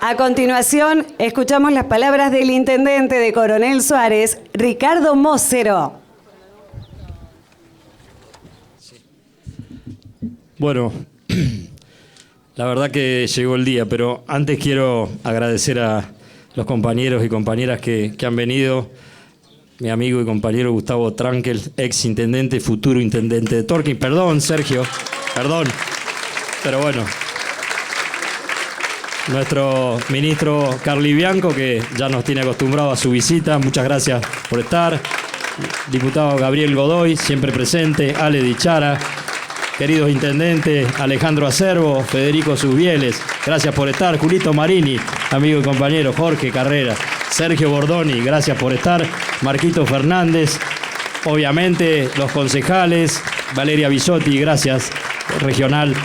A continuación, escuchamos las palabras del intendente de Coronel Suárez, Ricardo Mosero. Bueno, la verdad que llegó el día, pero antes quiero agradecer a los compañeros y compañeras que han venido. Mi amigo y compañero Gustavo Trankel, ex intendente, futuro intendente de Torquín. Perdón, Sergio, perdón, pero bueno. Nuestro ministro Carly Bianco, que ya nos tiene acostumbrado a su visita, muchas gracias por estar. Diputado Gabriel Godoy, siempre presente. Ale Dichara, queridos intendentes, Alejandro Acerbo, Federico Susbieles, gracias por estar. Julito Marini, amigo y compañero. Jorge Carrera, Sergio Bordoni, gracias por estar. Marquito Fernández, obviamente los concejales, Valeria Bisotti, gracias, regional,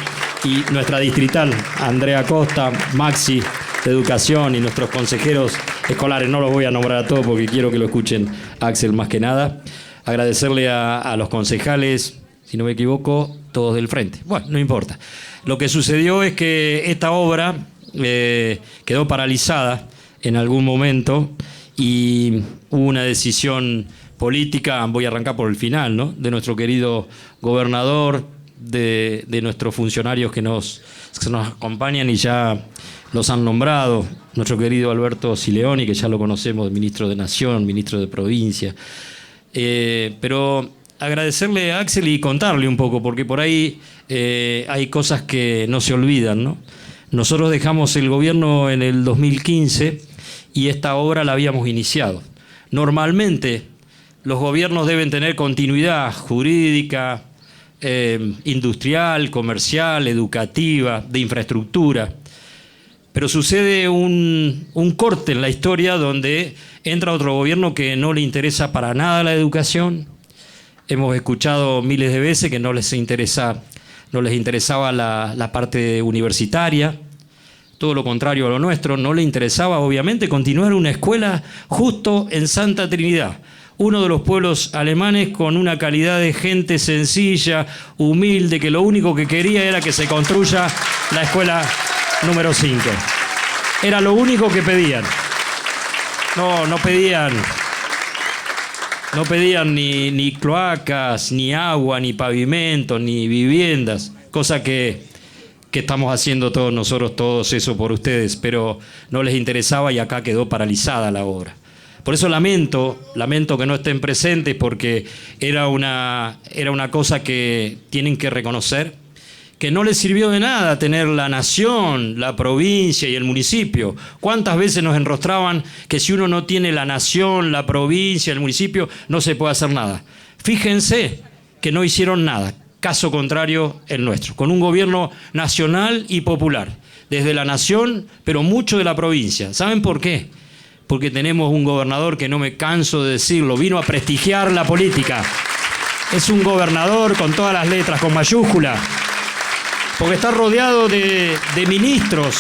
y nuestra distrital, Andrea Costa, Maxi de Educación, y nuestros consejeros escolares. No los voy a nombrar a todos porque quiero que lo escuchen Axel más que nada. Agradecerle a los concejales, si no me equivoco, todos del frente. Bueno, no importa. Lo que sucedió es que esta obra quedó paralizada en algún momento y hubo una decisión política, voy a arrancar por el final, ¿no?, de nuestro querido gobernador, de nuestros funcionarios que nos acompañan y ya los han nombrado, nuestro querido Alberto Sileoni, que ya lo conocemos, ministro de Nación, ministro de Provincia. Pero agradecerle a Axel y contarle un poco, porque por ahí hay cosas que no se olvidan, ¿no? Nosotros dejamos el gobierno en el 2015 y esta obra la habíamos iniciado. Normalmente los gobiernos deben tener continuidad jurídica, industrial, comercial, educativa, de infraestructura. Pero sucede un corte en la historia donde entra otro gobierno que no le interesa para nada la educación. Hemos escuchado miles de veces que no les interesaba la parte universitaria. Todo lo contrario a lo nuestro, no le interesaba obviamente continuar una escuela justo en Santa Trinidad, uno de los pueblos alemanes con una calidad de gente sencilla, humilde, que lo único que quería era que se construya la escuela número 5. Era lo único que pedían. No pedían ni cloacas, ni agua, ni pavimentos, ni viviendas, cosa que estamos haciendo todos nosotros, todos eso por ustedes, pero no les interesaba y acá quedó paralizada la obra. Por eso lamento que no estén presentes, porque era una cosa que tienen que reconocer, que no les sirvió de nada tener la nación, la provincia y el municipio. ¿Cuántas veces nos enrostraban que si uno no tiene la nación, la provincia, el municipio, no se puede hacer nada? Fíjense que no hicieron nada. Caso contrario el nuestro, con un gobierno nacional y popular, desde la nación, pero mucho de la provincia. ¿Saben por qué? Porque tenemos un gobernador que, no me canso de decirlo, vino a prestigiar la política. Es un gobernador con todas las letras, con mayúscula, porque está rodeado de ministros,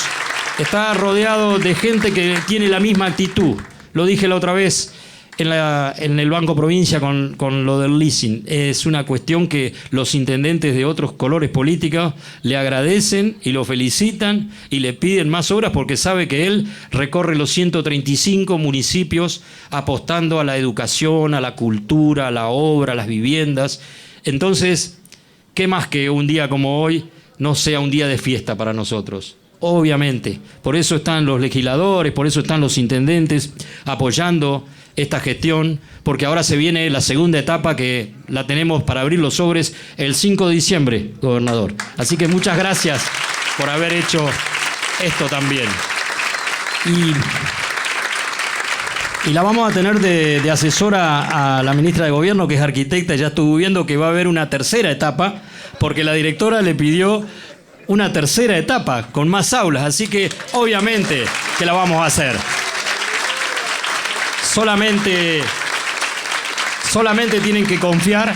está rodeado de gente que tiene la misma actitud. Lo dije la otra vez en el Banco Provincia con lo del leasing. Es una cuestión que los intendentes de otros colores políticos le agradecen y lo felicitan y le piden más obras, porque sabe que él recorre los 135 municipios apostando a la educación, a la cultura, a la obra, a las viviendas. Entonces, ¿qué más que un día como hoy no sea un día de fiesta para nosotros? Obviamente, por eso están los legisladores, por eso están los intendentes apoyando esta gestión, porque ahora se viene la segunda etapa, que la tenemos para abrir los sobres el 5 de diciembre, gobernador. Así que muchas gracias por haber hecho esto también. Y la vamos a tener de asesora a la ministra de Gobierno, que es arquitecta. Ya estuvo viendo que va a haber una tercera etapa, porque la directora le pidió una tercera etapa con más aulas, así que obviamente que la vamos a hacer. Solamente tienen que confiar,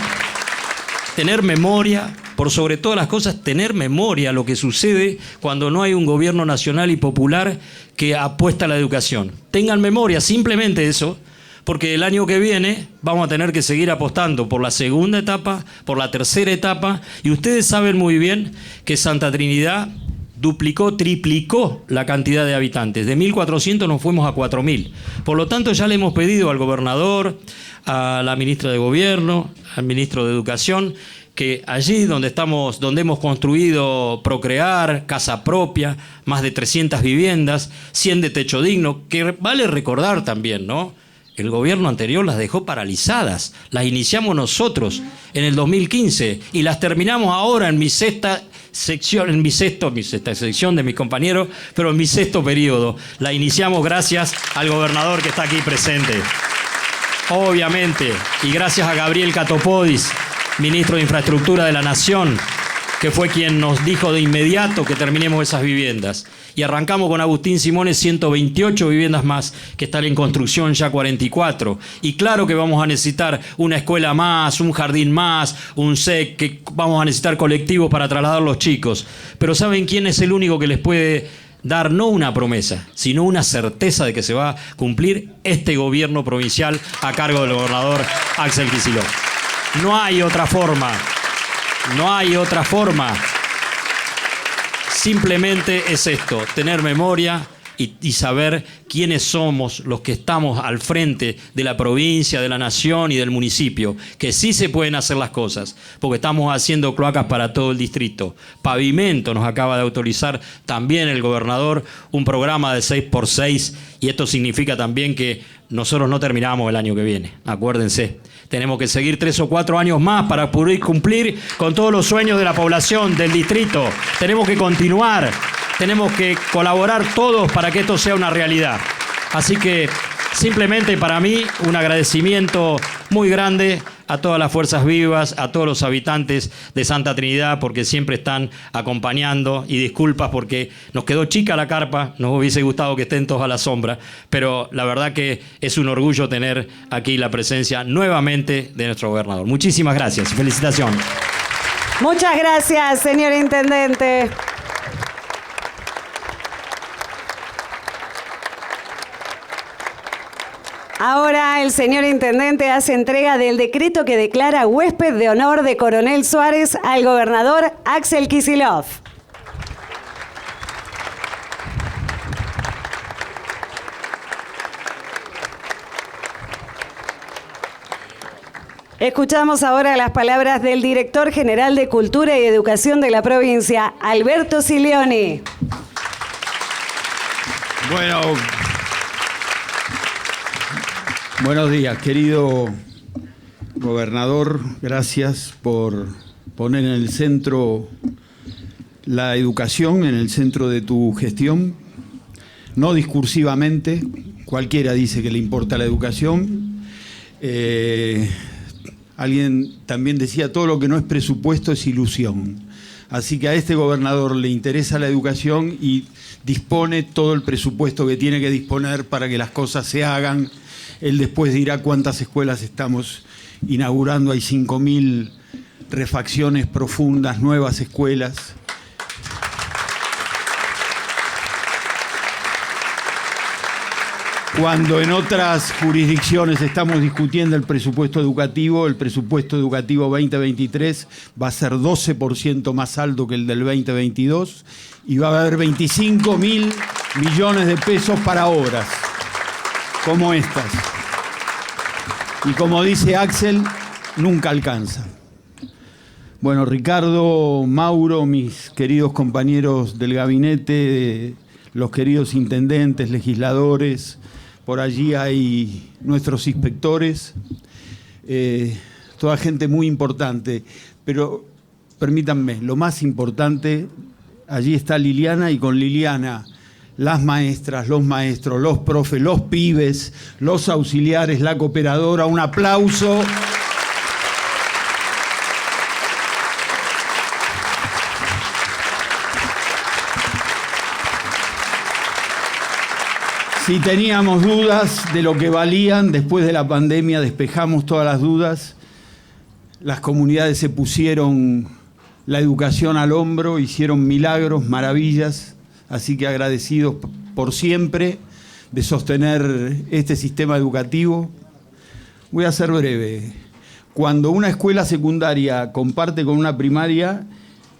tener memoria, por sobre todas las cosas, tener memoria lo que sucede cuando no hay un gobierno nacional y popular que apuesta a la educación. Tengan memoria, simplemente eso, porque el año que viene vamos a tener que seguir apostando por la segunda etapa, por la tercera etapa, y ustedes saben muy bien que Santa Trinidad duplicó, triplicó la cantidad de habitantes. De 1.400 nos fuimos a 4.000. Por lo tanto, ya le hemos pedido al gobernador, a la ministra de Gobierno, al ministro de Educación, que allí donde hemos construido Procrear, casa propia, más de 300 viviendas, 100 de techo digno, que vale recordar también, ¿no? El gobierno anterior las dejó paralizadas, las iniciamos nosotros en el 2015 y las terminamos ahora en mi sexta sección de mis compañeros, pero en mi sexto periodo. La iniciamos gracias al gobernador que está aquí presente. Obviamente, y gracias a Gabriel Catopodis, ministro de Infraestructura de la Nación, que fue quien nos dijo de inmediato que terminemos esas viviendas. Y arrancamos con Agustín Simones 128 viviendas más, que están en construcción ya 44. Y claro que vamos a necesitar una escuela más, un jardín más, un SEC, que vamos a necesitar colectivos para trasladar a los chicos. Pero ¿saben quién es el único que les puede dar no una promesa, sino una certeza de que se va a cumplir? Este gobierno provincial a cargo del gobernador Axel Kicillof. No hay otra forma. No hay otra forma. Simplemente es esto, tener memoria y saber quiénes somos los que estamos al frente de la provincia, de la nación y del municipio, que sí se pueden hacer las cosas, porque estamos haciendo cloacas para todo el distrito. Pavimento nos acaba de autorizar también el gobernador, un programa de 6x6, y esto significa también que nosotros no terminamos el año que viene, acuérdense. Tenemos que seguir 3 o 4 años más para poder cumplir con todos los sueños de la población, del distrito. Tenemos que continuar, tenemos que colaborar todos para que esto sea una realidad. Así que simplemente para mí un agradecimiento muy grande a todas las fuerzas vivas, a todos los habitantes de Santa Trinidad, porque siempre están acompañando, y disculpas porque nos quedó chica la carpa, nos hubiese gustado que estén todos a la sombra, pero la verdad que es un orgullo tener aquí la presencia nuevamente de nuestro gobernador. Muchísimas gracias, felicitaciones. Muchas gracias, señor intendente. Ahora el señor intendente hace entrega del decreto que declara huésped de honor de Coronel Suárez al gobernador Axel Kicillof. Escuchamos ahora las palabras del director general de Cultura y Educación de la provincia, Alberto Silioni. Bueno, buenos días, querido gobernador. Gracias por poner en el centro la educación, en el centro de tu gestión. No discursivamente, cualquiera dice que le importa la educación. Alguien también decía, todo lo que no es presupuesto es ilusión. Así que a este gobernador le interesa la educación y dispone todo el presupuesto que tiene que disponer para que las cosas se hagan. Él después dirá cuántas escuelas estamos inaugurando. Hay 5.000 refacciones profundas, nuevas escuelas. Cuando en otras jurisdicciones estamos discutiendo el presupuesto educativo 2023 va a ser 12% más alto que el del 2022 y va a haber 25.000 millones de pesos para obras como estas. Y como dice Axel, nunca alcanza. Bueno, Ricardo, Mauro, mis queridos compañeros del gabinete, los queridos intendentes, legisladores, por allí hay nuestros inspectores, toda gente muy importante, pero permítanme, lo más importante, allí está Liliana, y con Liliana las maestras, los maestros, los profes, los pibes, los auxiliares, la cooperadora. Un aplauso. Si teníamos dudas de lo que valían, después de la pandemia despejamos todas las dudas. Las comunidades se pusieron la educación al hombro, hicieron milagros, maravillas. Así que agradecidos por siempre de sostener este sistema educativo. Voy a ser breve. Cuando una escuela secundaria comparte con una primaria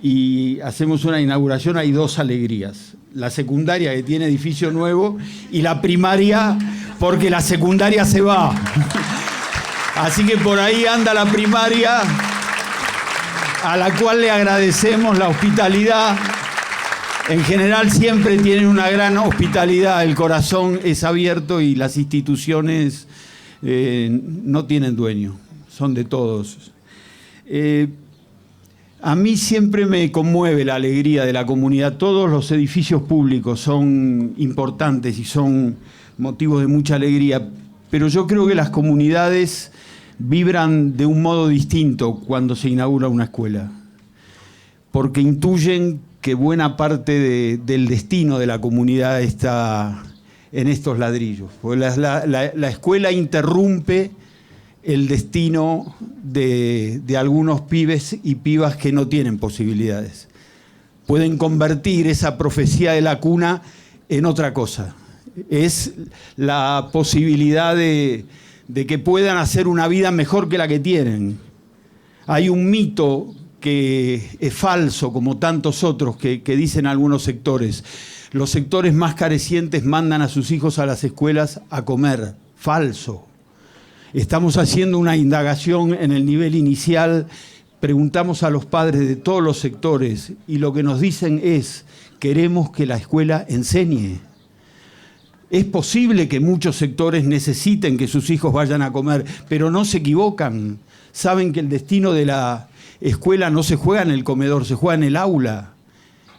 y hacemos una inauguración, hay dos alegrías. La secundaria, que tiene edificio nuevo, y la primaria, porque la secundaria se va. Así que por ahí anda la primaria, a la cual le agradecemos la hospitalidad. En general siempre tienen una gran hospitalidad, el corazón es abierto y las instituciones no tienen dueño, son de todos. A mí siempre me conmueve la alegría de la comunidad. Todos los edificios públicos son importantes y son motivos de mucha alegría, pero yo creo que las comunidades vibran de un modo distinto cuando se inaugura una escuela, porque intuyen que buena parte del destino de la comunidad está en estos ladrillos. Porque la escuela interrumpe el destino de algunos pibes y pibas que no tienen posibilidades. Pueden convertir esa profecía de la cuna en otra cosa. Es la posibilidad de que puedan hacer una vida mejor que la que tienen. Hay un mito que es falso, como tantos otros que dicen algunos sectores. Los sectores más carecientes mandan a sus hijos a las escuelas a comer. Falso. Estamos haciendo una indagación en el nivel inicial, preguntamos a los padres de todos los sectores y lo que nos dicen es: queremos que la escuela enseñe. Es posible que muchos sectores necesiten que sus hijos vayan a comer, pero no se equivocan. Saben que el destino de la escuela no se juega en el comedor, se juega en el aula.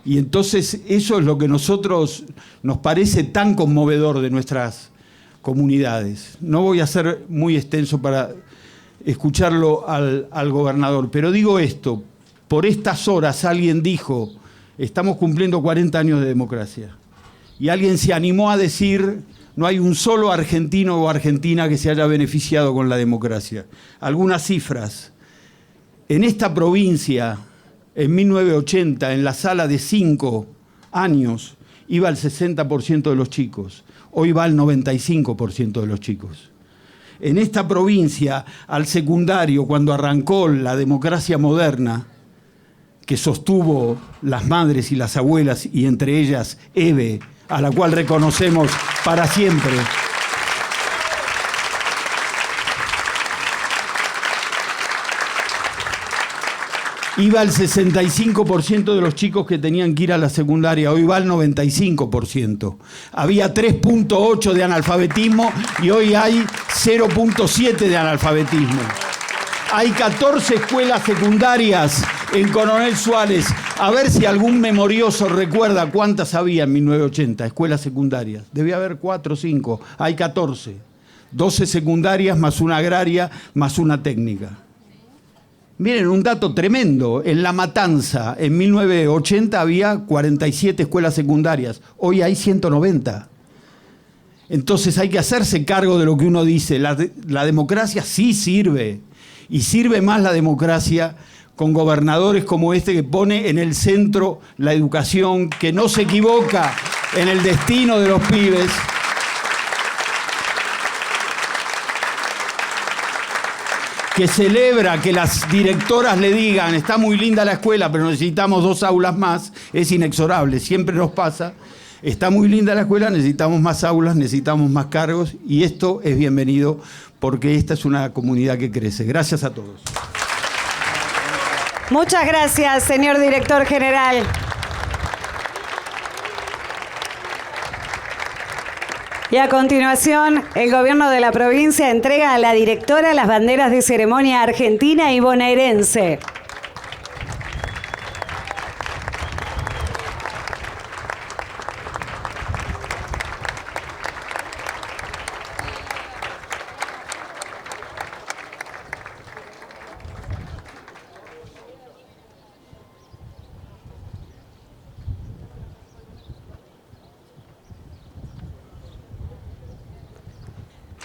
Y entonces eso es lo que nosotros nos parece tan conmovedor de nuestras comunidades. No voy a ser muy extenso para escucharlo al gobernador, pero digo esto: por estas horas alguien dijo, estamos cumpliendo 40 años de democracia, y alguien se animó a decir, no hay un solo argentino o argentina que se haya beneficiado con la democracia. Algunas cifras. En esta provincia, en 1980, en la sala de 5 años, iba el 60% de los chicos. Hoy va el 95% de los chicos. En esta provincia, al secundario, cuando arrancó la democracia moderna, que sostuvo las madres y las abuelas, y entre ellas Eve, a la cual reconocemos para siempre. Iba el 65% de los chicos que tenían que ir a la secundaria, hoy va el 95%. Había 3.8 de analfabetismo y hoy hay 0.7 de analfabetismo. Hay 14 escuelas secundarias en Coronel Suárez. A ver si algún memorioso recuerda cuántas había en 1980, escuelas secundarias. Debía haber 4 o 5, hay 14. 12 secundarias más una agraria más una técnica. Miren, un dato tremendo. En La Matanza, en 1980, había 47 escuelas secundarias. Hoy hay 190. Entonces hay que hacerse cargo de lo que uno dice. La democracia sí sirve. Y sirve más la democracia con gobernadores como este, que pone en el centro la educación, que no se equivoca en el destino de los pibes. Que celebra que las directoras le digan, está muy linda la escuela, pero necesitamos 2 aulas más. Es inexorable, siempre nos pasa. Está muy linda la escuela, necesitamos más aulas, necesitamos más cargos, y esto es bienvenido porque esta es una comunidad que crece. Gracias a todos. Muchas gracias, señor director general. Y a continuación, el gobierno de la provincia entrega a la directora las banderas de ceremonia argentina y bonaerense.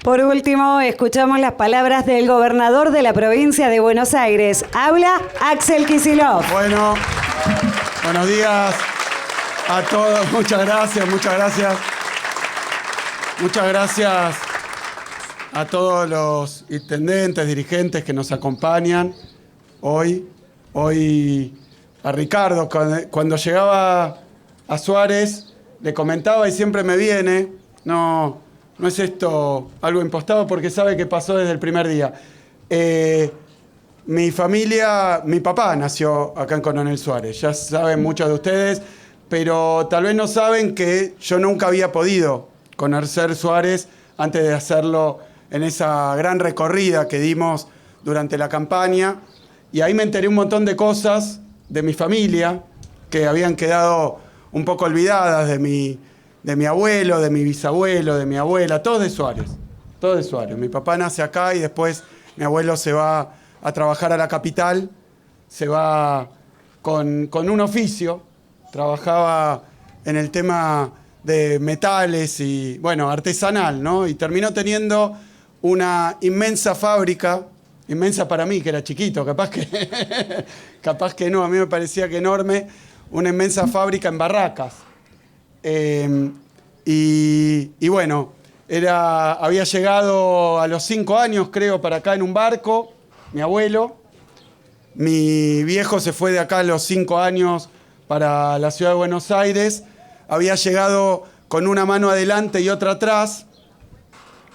Por último, escuchamos las palabras del gobernador de la provincia de Buenos Aires. Habla Axel Kicillof. Bueno, buenos días a todos. Muchas gracias, muchas gracias. Muchas gracias a todos los intendentes, dirigentes que nos acompañan hoy a Ricardo, cuando llegaba a Suárez, le comentaba y siempre me viene, no es esto algo impostado porque sabe que pasó desde el primer día. Mi familia, mi papá nació acá en Coronel Suárez, ya saben muchos de ustedes, pero tal vez no saben que yo nunca había podido conocer Suárez antes de hacerlo en esa gran recorrida que dimos durante la campaña. Y ahí me enteré un montón de cosas de mi familia que habían quedado un poco olvidadas, de mi abuelo, de mi bisabuelo, de mi abuela, todos de Suárez. Todos de Suárez. Mi papá nace acá y después mi abuelo se va a trabajar a la capital, se va con un oficio, trabajaba en el tema de metales y, bueno, artesanal, ¿no? Y terminó teniendo una inmensa fábrica, inmensa para mí, que era chiquito, capaz que no, a mí me parecía que enorme, una inmensa fábrica en Barracas. Y bueno, había llegado a los 5 años, creo, para acá en un barco, mi abuelo. Mi viejo se fue de acá a los 5 años para la ciudad de Buenos Aires. Había llegado con una mano adelante y otra atrás,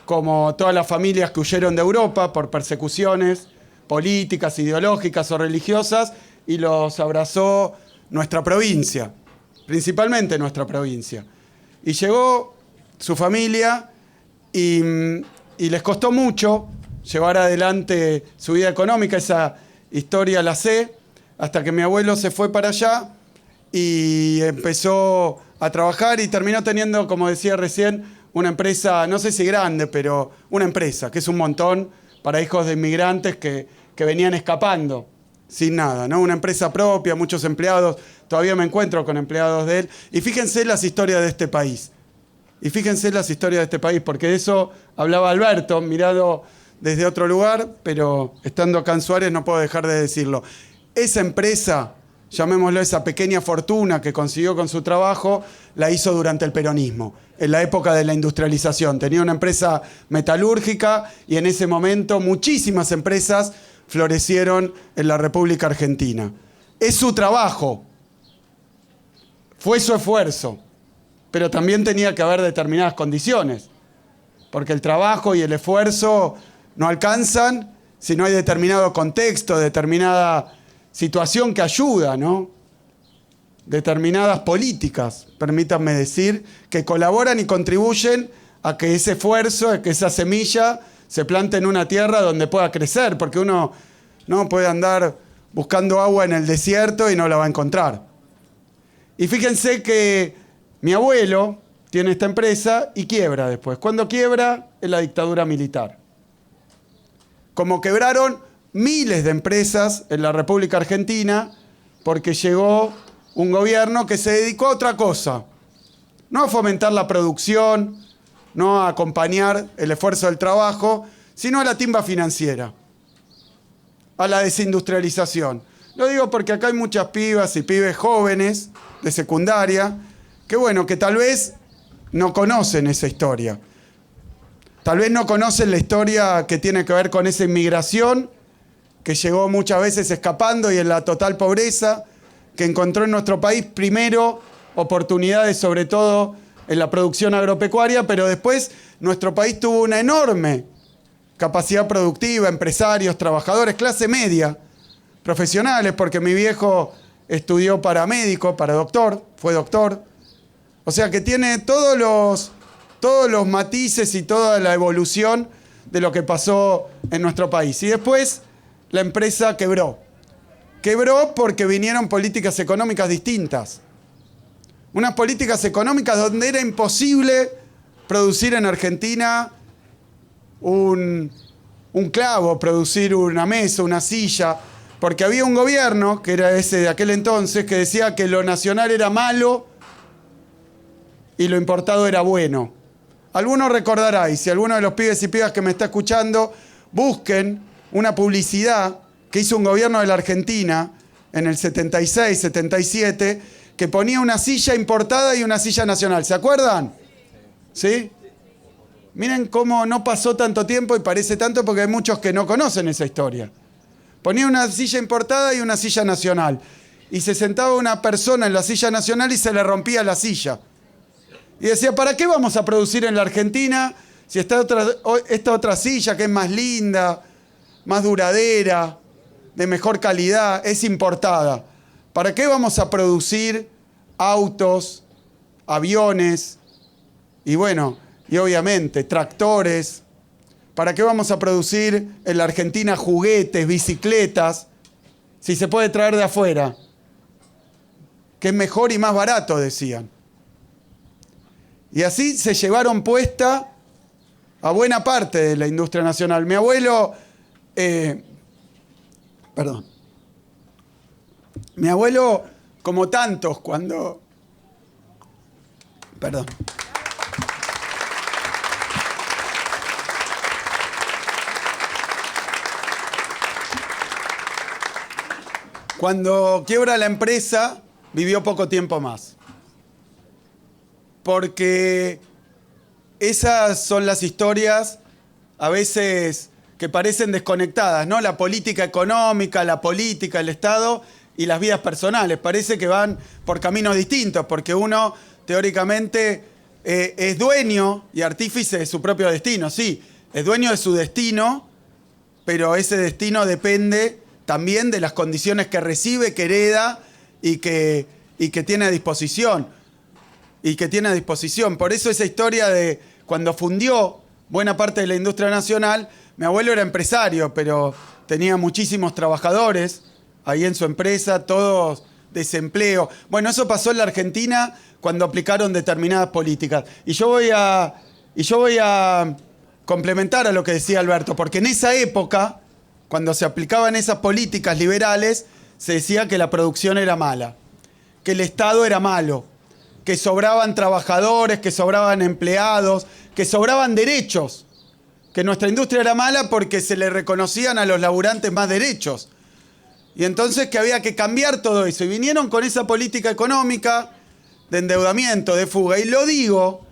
como todas las familias que huyeron de Europa por persecuciones políticas, ideológicas o religiosas, y los abrazó nuestra provincia, principalmente nuestra provincia. Y llegó su familia y les costó mucho llevar adelante su vida económica, esa historia la sé, hasta que mi abuelo se fue para allá y empezó a trabajar y terminó teniendo, como decía recién, una empresa, no sé si grande, pero una empresa, que es un montón para hijos de inmigrantes que venían escapando sin nada, ¿no? Una empresa propia, muchos empleados, todavía me encuentro con empleados de él. Y fíjense las historias de este país. Y fíjense las historias de este país, porque de eso hablaba Alberto, mirado desde otro lugar, pero estando acá en Suárez no puedo dejar de decirlo. Esa empresa, llamémoslo esa pequeña fortuna que consiguió con su trabajo, la hizo durante el peronismo, en la época de la industrialización. Tenía una empresa metalúrgica y en ese momento muchísimas empresas florecieron en la República Argentina. Es su trabajo, fue su esfuerzo, pero también tenía que haber determinadas condiciones, porque el trabajo y el esfuerzo no alcanzan si no hay determinado contexto, determinada situación que ayuda, ¿no? Determinadas políticas, permítanme decir, que colaboran y contribuyen a que ese esfuerzo, a que esa semilla se plante en una tierra donde pueda crecer, porque uno no puede andar buscando agua en el desierto y no la va a encontrar. Y fíjense que mi abuelo tiene esta empresa y quiebra después. Cuando quiebra, es la dictadura militar. Como quebraron miles de empresas en la República Argentina, porque llegó un gobierno que se dedicó a otra cosa. No a fomentar la producción, no a acompañar el esfuerzo del trabajo, sino a la timba financiera, a la desindustrialización. Lo digo porque acá hay muchas pibas y pibes jóvenes de secundaria que, bueno, que tal vez no conocen esa historia. Tal vez no conocen la historia que tiene que ver con esa inmigración que llegó muchas veces escapando y en la total pobreza, que encontró en nuestro país primero oportunidades sobre todo en la producción agropecuaria, pero después nuestro país tuvo una enorme capacidad productiva, empresarios, trabajadores, clase media, profesionales, porque mi viejo estudió para médico, para doctor, fue doctor. O sea que tiene todos los matices y toda la evolución de lo que pasó en nuestro país. Y después la empresa quebró. Quebró porque vinieron políticas económicas distintas. Unas políticas económicas donde era imposible producir en Argentina un clavo, producir una mesa, una silla, porque había un gobierno, que era ese de aquel entonces, que decía que lo nacional era malo y lo importado era bueno. Algunos recordarán, y si alguno de los pibes y pibas que me está escuchando, busquen una publicidad que hizo un gobierno de la Argentina en el 76, 77, que ponía una silla importada y una silla nacional. ¿Se acuerdan? ¿Sí? Miren cómo no pasó tanto tiempo y parece tanto porque hay muchos que no conocen esa historia. Ponía una silla importada y una silla nacional. y se sentaba una persona en la silla nacional y se le rompía la silla. Y decía, ¿para qué vamos a producir en la Argentina si está esta otra silla que es más linda, más duradera, de mejor calidad, es importada? ¿Para qué vamos a producir autos, aviones y bueno, y obviamente tractores? ¿Para qué vamos a producir en la Argentina juguetes, bicicletas, si se puede traer de afuera? Que es mejor y más barato, decían. Y así se llevaron puesta a buena parte de la industria nacional. Mi abuelo, mi abuelo, como tantos, cuando quiebra la empresa, vivió poco tiempo más. Porque esas son las historias a veces que parecen desconectadas, ¿no? La política económica, la política, el Estado y las vidas personales. Parece que van por caminos distintos, porque uno teóricamente es dueño y artífice de su propio destino. Sí, es dueño de su destino, pero ese destino depende también de las condiciones que recibe, que hereda y que tiene a disposición. Por eso esa historia de cuando fundió buena parte de la industria nacional, mi abuelo era empresario, pero tenía muchísimos trabajadores ahí en su empresa, todos desempleo. Bueno, eso pasó en la Argentina cuando aplicaron determinadas políticas. Y yo voy a complementar a lo que decía Alberto, porque en esa época, cuando se aplicaban esas políticas liberales, se decía que la producción era mala, que el Estado era malo, que sobraban trabajadores, que sobraban empleados, que sobraban derechos, que nuestra industria era mala porque se le reconocían a los laburantes más derechos. Y entonces que había que cambiar todo eso. Y vinieron con esa política económica de endeudamiento, de fuga. Y lo digo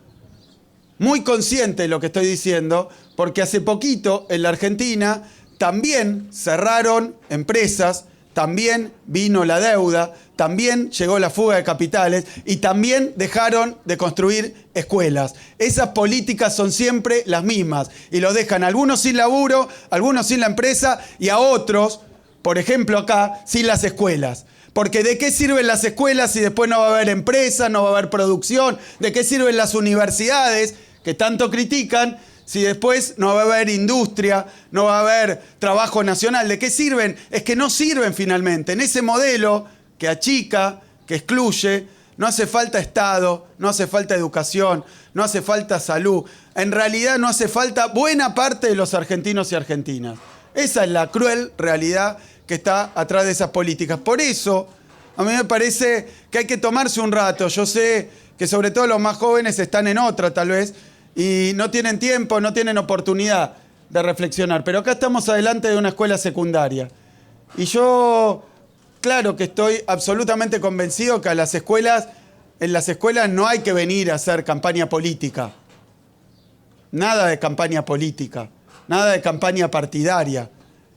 muy consciente de lo que estoy diciendo, porque hace poquito en la Argentina también cerraron empresas, también vino la deuda, también llegó la fuga de capitales y también dejaron de construir escuelas. Esas políticas son siempre las mismas y los dejan a algunos sin laburo, a algunos sin la empresa y a otros, por ejemplo acá, sin las escuelas. Porque ¿de qué sirven las escuelas si después no va a haber empresas, no va a haber producción? ¿De qué sirven las universidades que tanto critican si después no va a haber industria, no va a haber trabajo nacional? ¿De qué sirven? Es que no sirven finalmente. En ese modelo que achica, que excluye, no hace falta Estado, no hace falta educación, no hace falta salud. En realidad no hace falta buena parte de los argentinos y argentinas. Esa es la cruel realidad que está atrás de esas políticas. Por eso, a mí me parece que hay que tomarse un rato. Yo sé que sobre todo los más jóvenes están en otra, tal vez, y no tienen tiempo, no tienen oportunidad de reflexionar. Pero acá estamos adelante de una escuela secundaria. Y yo, claro que estoy absolutamente convencido que en las escuelas no hay que venir a hacer campaña política. Nada de campaña política, nada de campaña partidaria.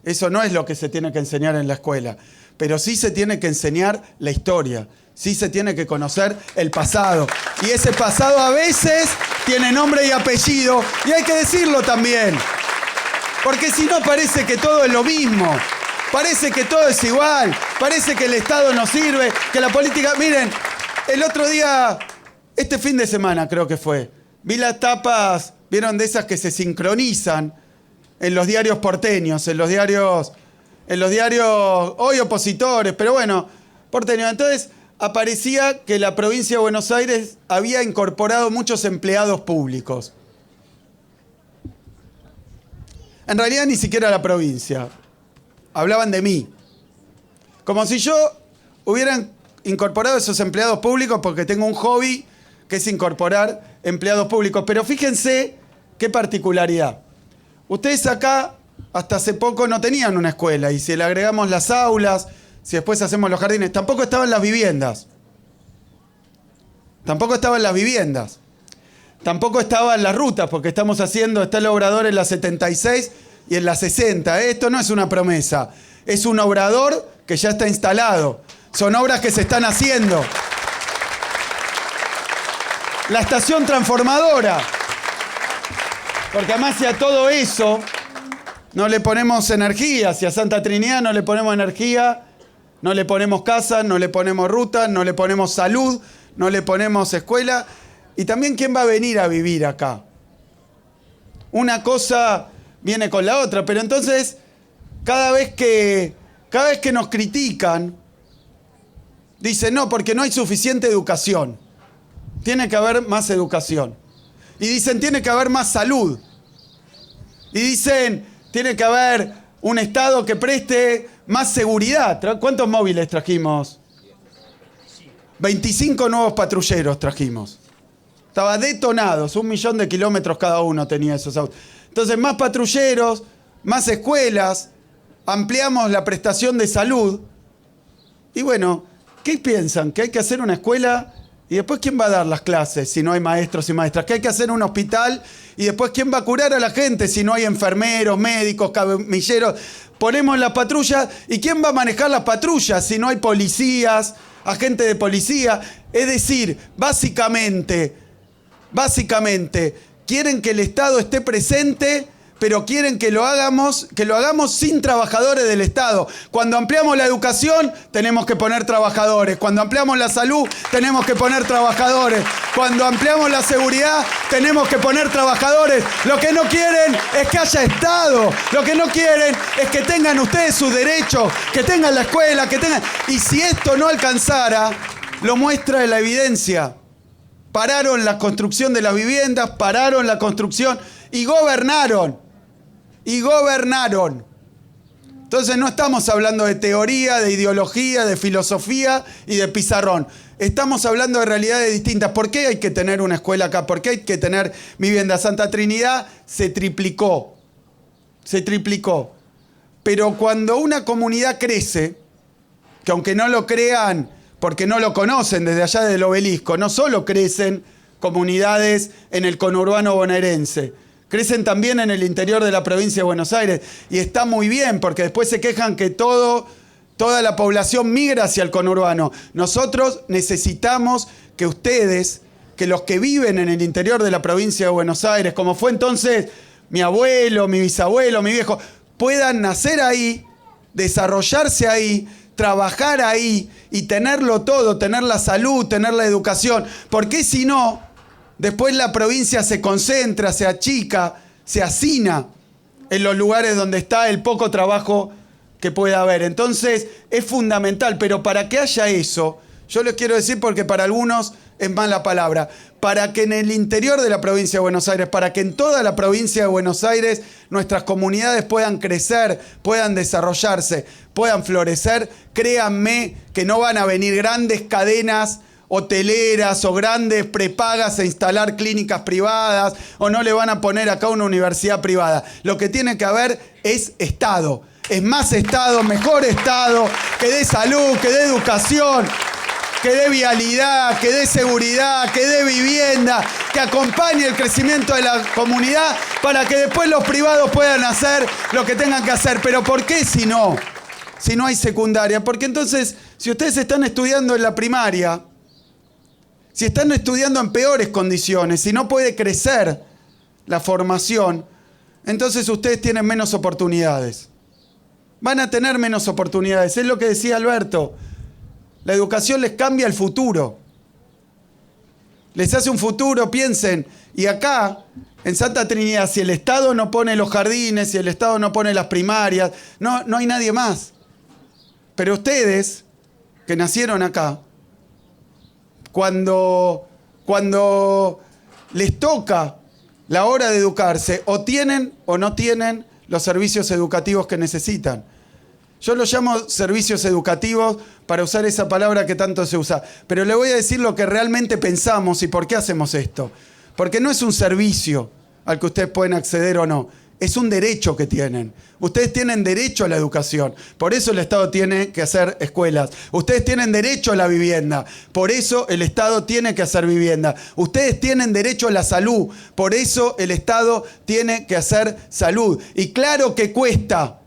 Eso no es lo que se tiene que enseñar en la escuela. Pero sí se tiene que enseñar la historia. Sí se tiene que conocer el pasado. Y ese pasado a veces tiene nombre y apellido. Y hay que decirlo también. Porque si no parece que todo es lo mismo. Parece que todo es igual. Parece que el Estado no sirve. Que la política... Miren, el otro día, este fin de semana creo que fue, vi las tapas, vieron de esas que se sincronizan en los diarios porteños, en los diarios hoy opositores, pero bueno, porteños. Entonces aparecía que la provincia de Buenos Aires había incorporado muchos empleados públicos. En realidad ni siquiera la provincia. Hablaban de mí. Como si yo hubiera incorporado esos empleados públicos porque tengo un hobby que es incorporar empleados públicos. Pero fíjense qué particularidad. Ustedes acá hasta hace poco no tenían una escuela y si le agregamos las aulas, si después hacemos los jardines, tampoco estaban las viviendas. Tampoco estaban las viviendas. Tampoco estaban las rutas, porque está el obrador en la 76 y en la 60. Esto no es una promesa, es un obrador que ya está instalado. Son obras que se están haciendo. La estación transformadora. Porque además si a todo eso no le ponemos energía, si a Santa Trinidad no le ponemos energía, no le ponemos casa, no le ponemos ruta, no le ponemos salud, no le ponemos escuela. Y también ¿quién va a venir a vivir acá? Una cosa viene con la otra, pero entonces cada vez que nos critican, dicen no, porque no hay suficiente educación. Tiene que haber más educación. Y dicen tiene que haber más salud. Y dicen tiene que haber un Estado que preste más seguridad. ¿Cuántos móviles trajimos? 25 nuevos patrulleros trajimos. Estaba detonados, 1 millón de kilómetros cada uno tenía esos autos. Entonces, más patrulleros, más escuelas, ampliamos la prestación de salud. Y bueno, ¿qué piensan? ¿Que hay que hacer una escuela? ¿Y después quién va a dar las clases si no hay maestros y maestras? ¿Que hay que hacer un hospital? ¿Y después quién va a curar a la gente si no hay enfermeros, médicos, camilleros? Ponemos las patrullas. ¿Y quién va a manejar las patrullas si no hay policías, agentes de policía? Es decir, básicamente, quieren que el Estado esté presente, pero quieren que lo hagamos sin trabajadores del Estado. Cuando ampliamos la educación, tenemos que poner trabajadores. Cuando ampliamos la salud, tenemos que poner trabajadores. Cuando ampliamos la seguridad, tenemos que poner trabajadores. Lo que no quieren es que haya Estado. Lo que no quieren es que tengan ustedes sus derechos, que tengan la escuela, que tengan... Y si esto no alcanzara, lo muestra la evidencia. Pararon la construcción de las viviendas, pararon la construcción y gobernaron. Entonces no estamos hablando de teoría, de ideología, de filosofía y de pizarrón. Estamos hablando de realidades distintas. ¿Por qué hay que tener una escuela acá? ¿Por qué hay que tener vivienda? Santa Trinidad se triplicó. Pero cuando una comunidad crece, que aunque no lo crean, porque no lo conocen desde allá del obelisco, no solo crecen comunidades en el conurbano bonaerense, crecen también en el interior de la provincia de Buenos Aires. Y está muy bien, porque después se quejan que toda la población migra hacia el conurbano. Nosotros necesitamos que ustedes, que los que viven en el interior de la provincia de Buenos Aires, como fue entonces mi abuelo, mi bisabuelo, mi viejo, puedan nacer ahí, desarrollarse ahí, trabajar ahí y tenerlo todo, tener la salud, tener la educación. Porque si no, después la provincia se concentra, se achica, se hacina en los lugares donde está el poco trabajo que pueda haber. Entonces es fundamental, pero para que haya eso, yo les quiero decir porque para algunos es mala palabra, para que en el interior de la provincia de Buenos Aires, para que en toda la provincia de Buenos Aires nuestras comunidades puedan crecer, puedan desarrollarse, puedan florecer, créanme que no van a venir grandes cadenas hoteleras o grandes prepagas a instalar clínicas privadas o no le van a poner acá una universidad privada. Lo que tiene que haber es Estado. Es más Estado, mejor Estado, que dé salud, que dé educación, que dé vialidad, que dé seguridad, que dé vivienda, que acompañe el crecimiento de la comunidad para que después los privados puedan hacer lo que tengan que hacer. Pero ¿por qué si no hay secundaria? Porque entonces, si ustedes están estudiando en la primaria, si están estudiando en peores condiciones, si no puede crecer la formación, entonces ustedes tienen menos oportunidades. Van a tener menos oportunidades. Es lo que decía Alberto. La educación les cambia el futuro. Les hace un futuro, piensen. Y acá, en Santa Trinidad, si el Estado no pone los jardines, si el Estado no pone las primarias, no hay nadie más. Pero ustedes, que nacieron acá, cuando les toca la hora de educarse, o tienen o no tienen los servicios educativos que necesitan. Yo los llamo servicios educativos para usar esa palabra que tanto se usa. Pero le voy a decir lo que realmente pensamos y por qué hacemos esto. Porque no es un servicio al que ustedes pueden acceder o no. Es un derecho que tienen. Ustedes tienen derecho a la educación. Por eso el Estado tiene que hacer escuelas. Ustedes tienen derecho a la vivienda. Por eso el Estado tiene que hacer vivienda. Ustedes tienen derecho a la salud. Por eso el Estado tiene que hacer salud. Y claro que cuesta.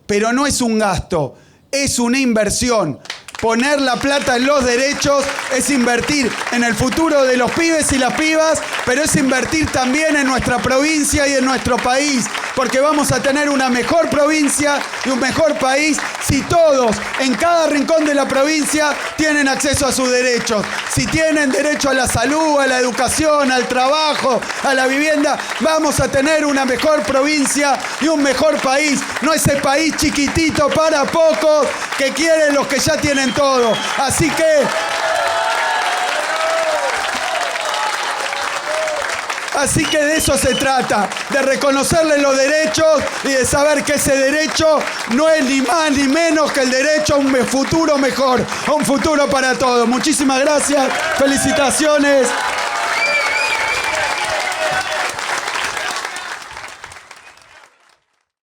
Pero no es un gasto. es una inversión. Poner la plata en los derechos es invertir en el futuro de los pibes y las pibas, pero es invertir también en nuestra provincia y en nuestro país, porque vamos a tener una mejor provincia y un mejor país si todos, en cada rincón de la provincia, tienen acceso a sus derechos. Si tienen derecho a la salud, a la educación, al trabajo, a la vivienda, vamos a tener una mejor provincia y un mejor país. No ese país chiquitito para pocos que quieren los que ya tienen todo. Así que de eso se trata, de reconocerle los derechos y de saber que ese derecho no es ni más ni menos que el derecho a un futuro mejor, a un futuro para todos. Muchísimas gracias, felicitaciones.